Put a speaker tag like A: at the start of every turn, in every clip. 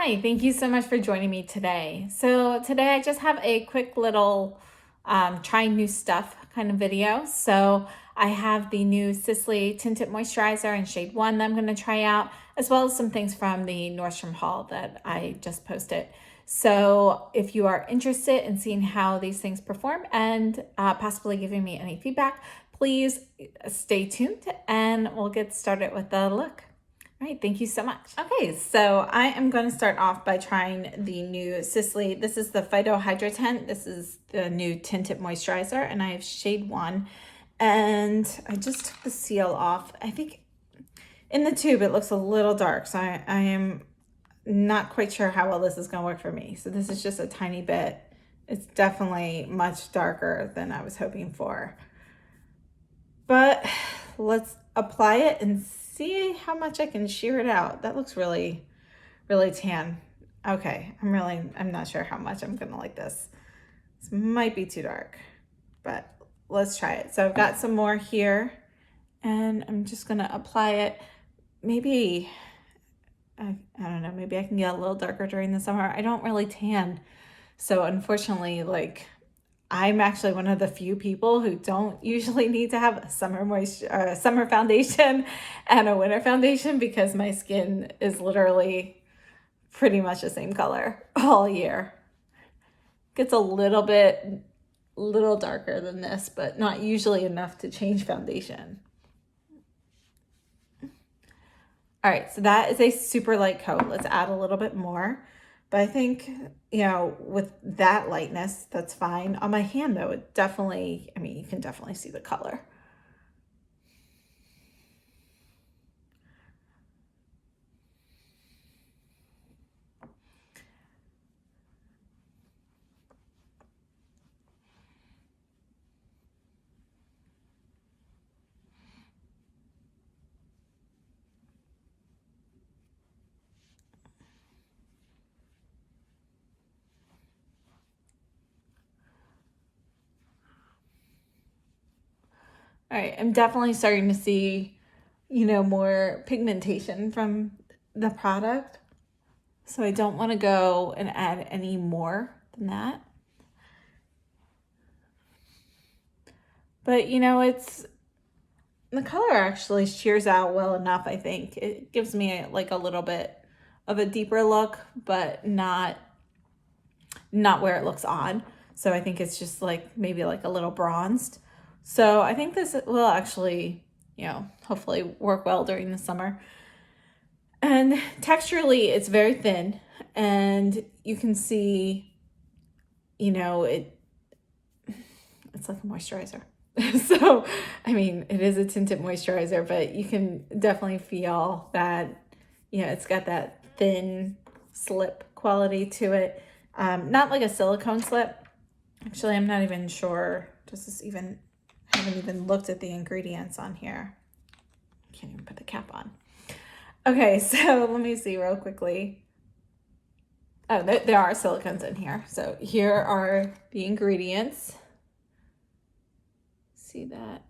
A: Hi, thank you so much for joining me today. So today I just have a quick little trying new stuff kind of video. So I have the new Sisley Tinted Moisturizer in shade 1 that I'm going to try out, as well as some things from the Nordstrom haul that I just posted. So if you are interested in seeing how these things perform and possibly giving me any feedback, please stay tuned and we'll get started with the look. All right, thank you so much. Okay, so I am going to start off by trying the new Sisley. This is the Phyto Hydra Tint. This is the new tinted moisturizer, and I have shade 1. And I just took the seal off. I think in the tube it looks a little dark, so I am not quite sure how well this is going to work for me. So this is just a tiny bit. It's definitely much darker than I was hoping for. But let's apply it and see how much I can sheer it out. That looks really, really tan. Okay, I'm not sure how much I'm gonna like this. This might be too dark, but let's try it. So I've got some more here and I'm just gonna apply it. Maybe, I don't know, maybe I can get a little darker during the summer. I don't really tan. So unfortunately, I'm actually one of the few people who don't usually need to have a summer foundation and a winter foundation because my skin is literally pretty much the same color all year. Gets a little darker than this, but not usually enough to change foundation. All right, so that is a super light coat. Let's add a little bit more. But I think, with that lightness, that's fine. On my hand, though, it definitely, you can definitely see the color. All right, I'm definitely starting to see, more pigmentation from the product. So I don't want to go and add any more than that. But, it's the color actually shears out well enough, I think. It gives me like a little bit of a deeper look, but not where it looks odd. So I think it's just maybe a little bronzed. So I think this will actually, hopefully work well during the summer. And texturally, it's very thin, and you can see, it's like a moisturizer. So, it is a tinted moisturizer, but you can definitely feel that, it's got that thin slip quality to it. Not like a silicone slip. Actually, I'm not even sure. I haven't even looked at the ingredients on here. Can't even put the cap on. Okay, so let me see real quickly. Oh, there are silicones in here. So here are the ingredients. See that?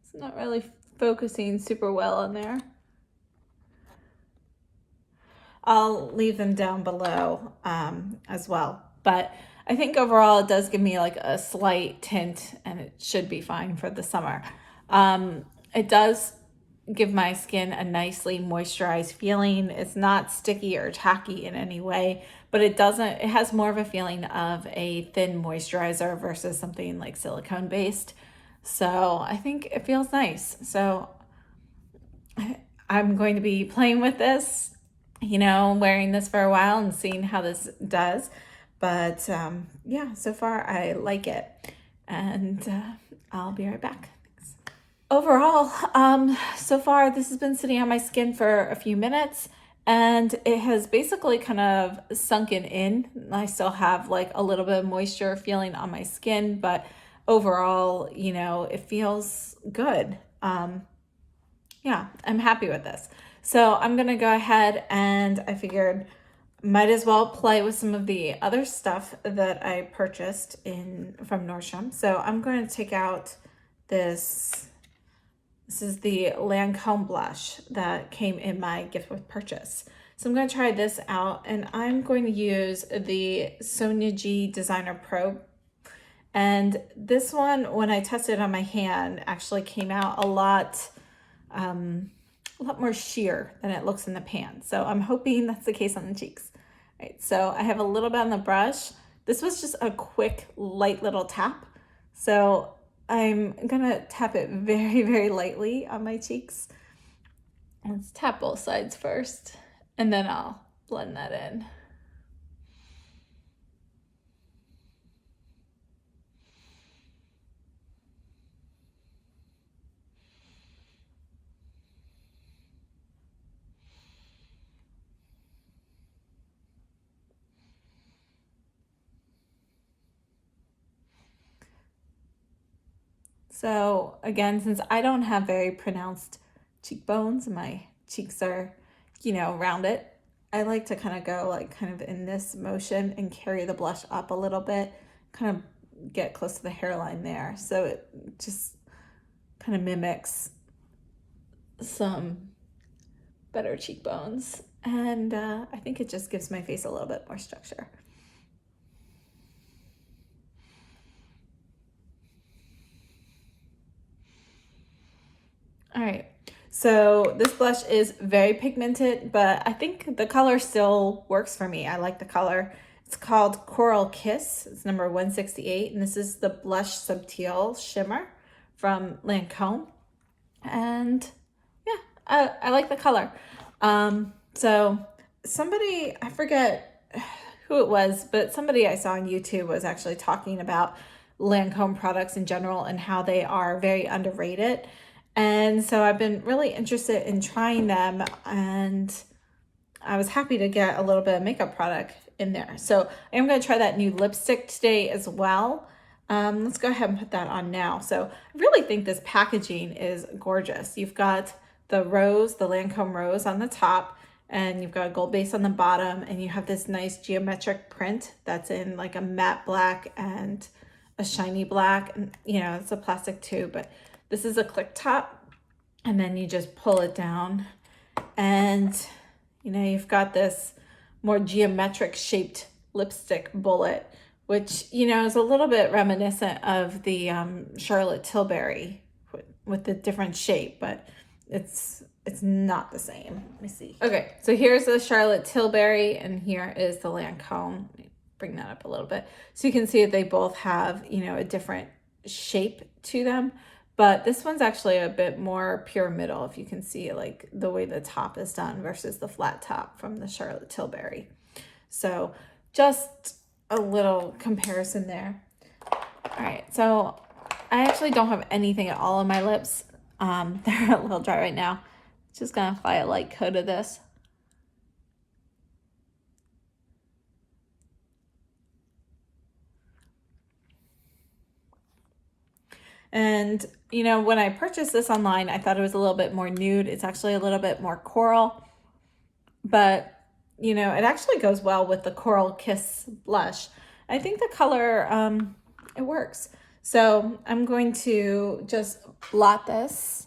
A: It's not really focusing super well on there. I'll leave them down below as well. But I think overall it does give me a slight tint, and it should be fine for the summer. It does give my skin a nicely moisturized feeling. It's not sticky or tacky in any way, but it has more of a feeling of a thin moisturizer versus something like silicone based. So I think it feels nice. So I'm going to be playing with this, wearing this for a while and seeing how this does. But yeah, so far I like it. And I'll be right back. Thanks. Overall, so far this has been sitting on my skin for a few minutes, and it has basically kind of sunken in. I still have a little bit of moisture feeling on my skin, but overall, it feels good. Yeah, I'm happy with this. So I'm gonna go ahead, and I figured might as well play with some of the other stuff that I purchased from Nordstrom. So I'm going to take out this This is the Lancome blush that came in my gift with purchase. So I'm going to try this out, and I'm going to use the Sonia G Designer Pro. And this one, when I tested it on my hand, actually came out a lot more sheer than it looks in the pan. So I'm hoping that's the case on the cheeks. All right, so I have a little bit on the brush. This was just a quick, light little tap. So I'm gonna tap it very, very lightly on my cheeks. Let's tap both sides first, and then I'll blend that in. So again, since I don't have very pronounced cheekbones, my cheeks are, rounded, I like to kind of go like kind of in this motion and carry the blush up a little bit, kind of get close to the hairline there. So it just kind of mimics some better cheekbones. And I think it just gives my face a little bit more structure. All right, so this blush is very pigmented, but I think the color still works for me. I like the color. It's called Coral Kiss. It's number 168, and this is the Blush Subtil Shimmer from Lancome. And yeah, I like the color. So somebody, I forget who it was, but somebody I saw on YouTube was actually talking about Lancome products in general and how they are very underrated. And so I've been really interested in trying them, and I was happy to get a little bit of makeup product in there. So I am going to try that new lipstick today as well. Let's go ahead and put that on now. So I really think this packaging is gorgeous. You've got the rose, the Lancome rose on the top, and you've got a gold base on the bottom, and you have this nice geometric print that's in like a matte black and a shiny black. And it's a plastic tube, but this is a click top, and then you just pull it down, and you've got this more geometric shaped lipstick bullet, which is a little bit reminiscent of the Charlotte Tilbury with the different shape, but it's not the same. Let me see. Okay, so here's the Charlotte Tilbury, and here is the Lancome. Let me bring that up a little bit so you can see that they both have a different shape to them. But this one's actually a bit more pyramidal, if you can see like the way the top is done versus the flat top from the Charlotte Tilbury. So just a little comparison there. All right, so I actually don't have anything at all on my lips. They're a little dry right now. Just gonna apply a light coat of this. And, when I purchased this online, I thought it was a little bit more nude. It's actually a little bit more coral, but, it actually goes well with the Coral Kiss blush. I think the color, it works. So I'm going to just blot this.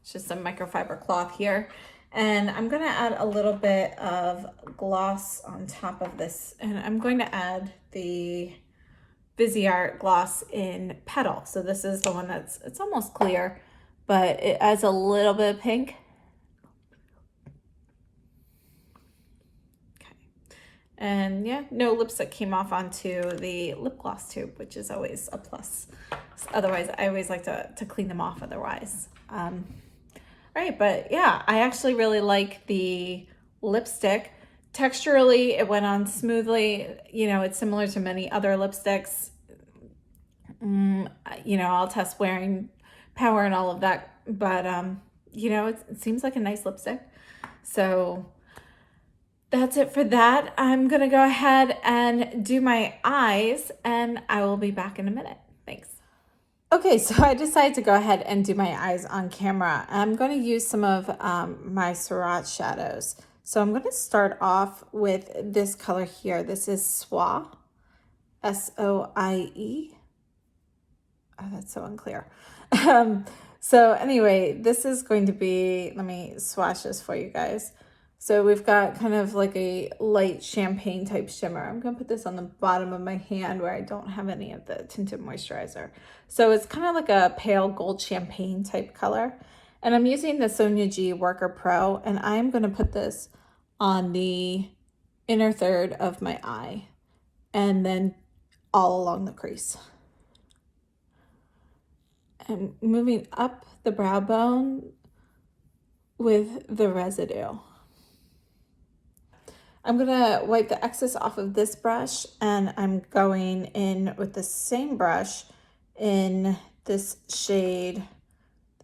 A: It's just a microfiber cloth here. And I'm going to add a little bit of gloss on top of this. And I'm going to add the Viseart gloss in Petal. So this is the one it's almost clear, but it adds a little bit of pink. Okay. And yeah, no lipstick came off onto the lip gloss tube, which is always a plus. Otherwise, I always like to clean them off otherwise. All right, but yeah, I actually really like the lipstick. Texturally, it went on smoothly. It's similar to many other lipsticks. I'll test wearing power and all of that, but it seems like a nice lipstick. So that's it for that. I'm gonna go ahead and do my eyes, and I will be back in a minute. Thanks. Okay, so I decided to go ahead and do my eyes on camera. I'm going to use some of my Surratt shadows. So I'm going to start off with this color here. This is Soie, S-O-I-E. Oh, that's so unclear. So anyway, this is going to be, let me swatch this for you guys. So we've got kind of like a light champagne type shimmer. I'm going to put this on the bottom of my hand where I don't have any of the tinted moisturizer. So it's kind of like a pale gold champagne type color. And I'm using the Sonia G Worker Pro, and I'm going to put this on the inner third of my eye and then all along the crease. I'm moving up the brow bone with the residue. I'm gonna wipe the excess off of this brush, and I'm going in with the same brush in this shade.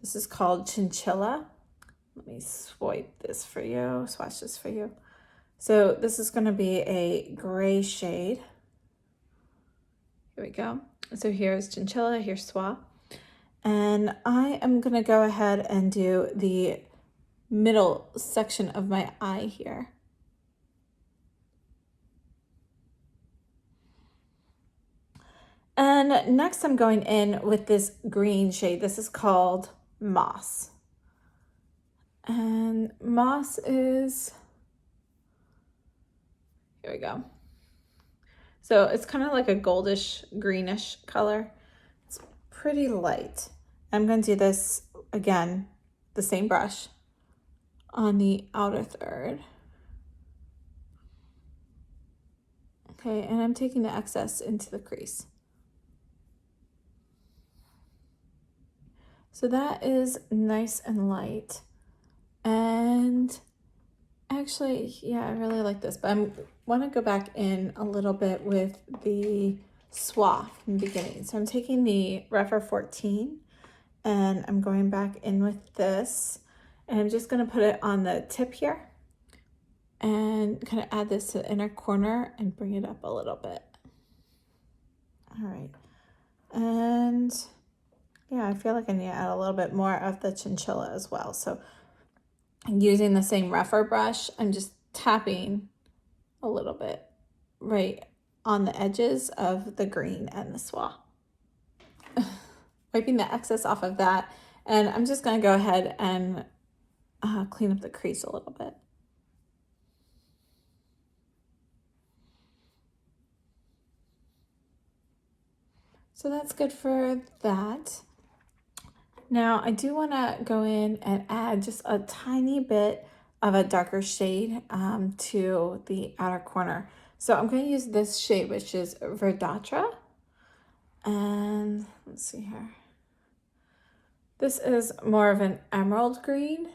A: This is called Chinchilla. Let me swipe this for you, swatch this for you. So this is gonna be a gray shade. Here we go. So here's Chinchilla, here's Soie. And I am going to go ahead and do the middle section of my eye here. And next I'm going in with this green shade. This is called Moss. And Moss is, here we go. So it's kind of like a goldish greenish color. It's pretty light. I'm going to do this again, the same brush on the outer third. Okay, and I'm taking the excess into the crease. So that is nice and light. And actually, yeah, I really like this, but I want to go back in a little bit with the Soie in the beginning. So I'm taking the Refer 14 and I'm going back in with this, and I'm just going to put it on the tip here and kind of add this to the inner corner and bring it up a little bit. All right. And yeah, I feel like I need to add a little bit more of the Chinchilla as well. So I'm using the same Refer brush. I'm just tapping a little bit right on the edges of the green and the Soie. Wiping the excess off of that, and I'm just going to go ahead and clean up the crease a little bit. So that's good for that. Now I do want to go in and add just a tiny bit of a darker shade to the outer corner. So I'm going to use this shade, which is Verdâtre. And let's see here. This is more of an emerald green,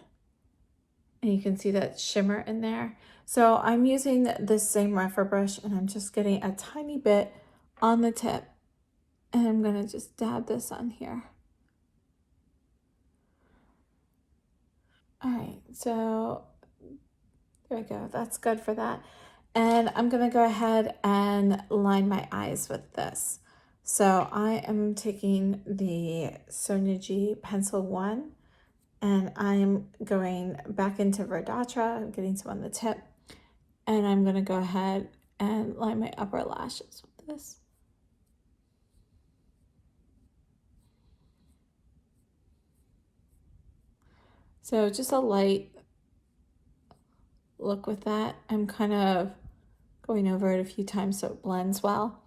A: and you can see that shimmer in there. So I'm using this same Refer brush, and I'm just getting a tiny bit on the tip, and I'm gonna just dab this on here. All right, so there we go. That's good for that. And I'm gonna go ahead and line my eyes with this. So I am taking the Sonia G Pencil 1, and I'm going back into Verdâtre. I'm getting some on the tip, and I'm gonna go ahead and line my upper lashes with this. So just a light look with that. I'm kind of going over it a few times so it blends well.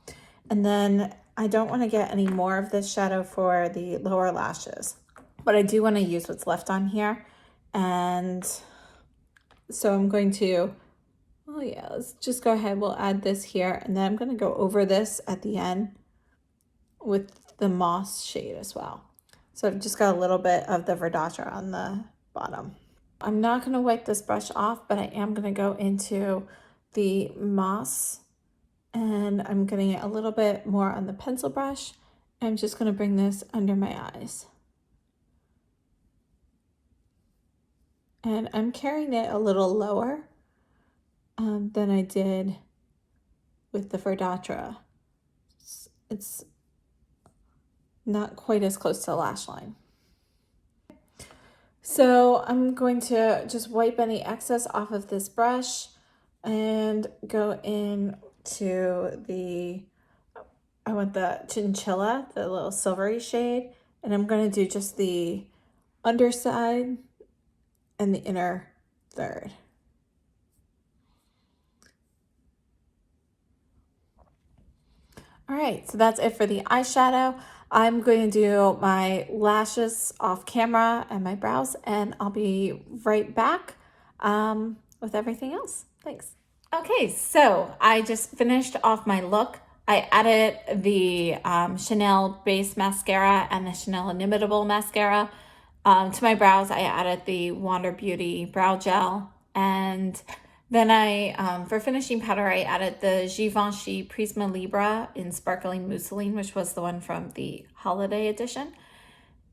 A: And then I don't want to get any more of this shadow for the lower lashes, but I do want to use what's left on here. And so I'm going to, oh yeah, let's just go ahead. We'll add this here, and then I'm going to go over this at the end with the Moss shade as well. So I've just got a little bit of the Verdâtre on the bottom. I'm not going to wipe this brush off, but I am going to go into the Moss, and I'm getting a little bit more on the pencil brush. I'm just going to bring this under my eyes. And I'm carrying it a little lower than I did with the Verdâtre. It's not quite as close to the lash line. So I'm going to just wipe any excess off of this brush and go in to the I want the chinchilla, the little silvery shade, and I'm going to do just the underside and the inner third. All right, so that's it for the eyeshadow. I'm going to do my lashes off camera and my brows, and I'll be right back with everything else. Thanks. Okay, so I just finished off my look. I added the Chanel base mascara and the Chanel Inimitable mascara. To my brows, I added the Wander Beauty brow gel, and then for finishing powder, I added the Givenchy Prisme Libre in Sparkling Mousseline, which was the one from the holiday edition.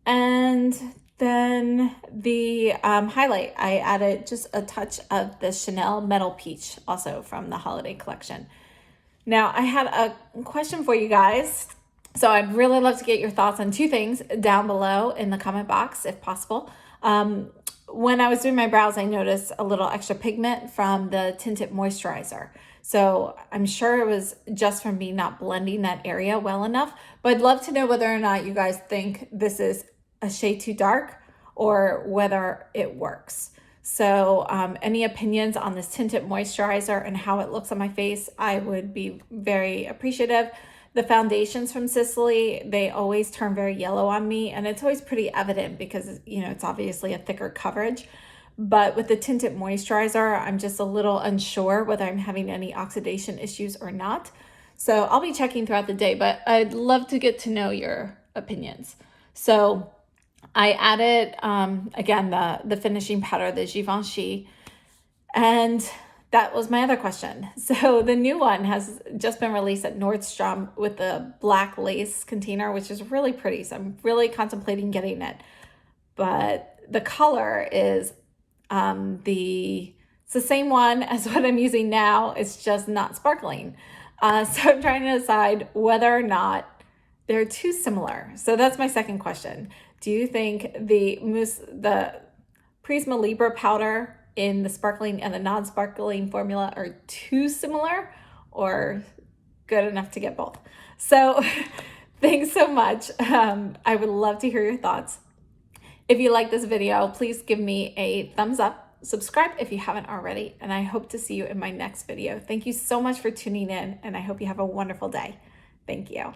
A: And then the highlight, I added just a touch of the Chanel Metal Peach, also from the holiday collection. Now, I had a question for you guys. So I'd really love to get your thoughts on two things down below in the comment box, if possible. When I was doing my brows, I noticed a little extra pigment from the Tinted Moisturizer. So I'm sure it was just from me not blending that area well enough, but I'd love to know whether or not you guys think this is a shade too dark or whether it works. So any opinions on this Tinted Moisturizer and how it looks on my face, I would be very appreciative. The foundations from Sisley, they always turn very yellow on me, and it's always pretty evident because, you know, it's obviously a thicker coverage. But with the Tinted Moisturizer, I'm just a little unsure whether I'm having any oxidation issues or not. So I'll be checking throughout the day, but I'd love to get to know your opinions. So I added, again, the finishing powder, the Givenchy, and that was my other question. So the new one has just been released at Nordstrom with the black lace container, which is really pretty. So I'm really contemplating getting it. But the color is it's the same one as what I'm using now. It's just not sparkling. So I'm trying to decide whether or not they're too similar. So that's my second question. Do you think the Prisme Libre powder in the sparkling and the non-sparkling formula are too similar or good enough to get both? So thanks so much. I would love to hear your thoughts. If you like this video, please give me a thumbs up, subscribe if you haven't already, and I hope to see you in my next video. Thank you so much for tuning in, and I hope you have a wonderful day. Thank you.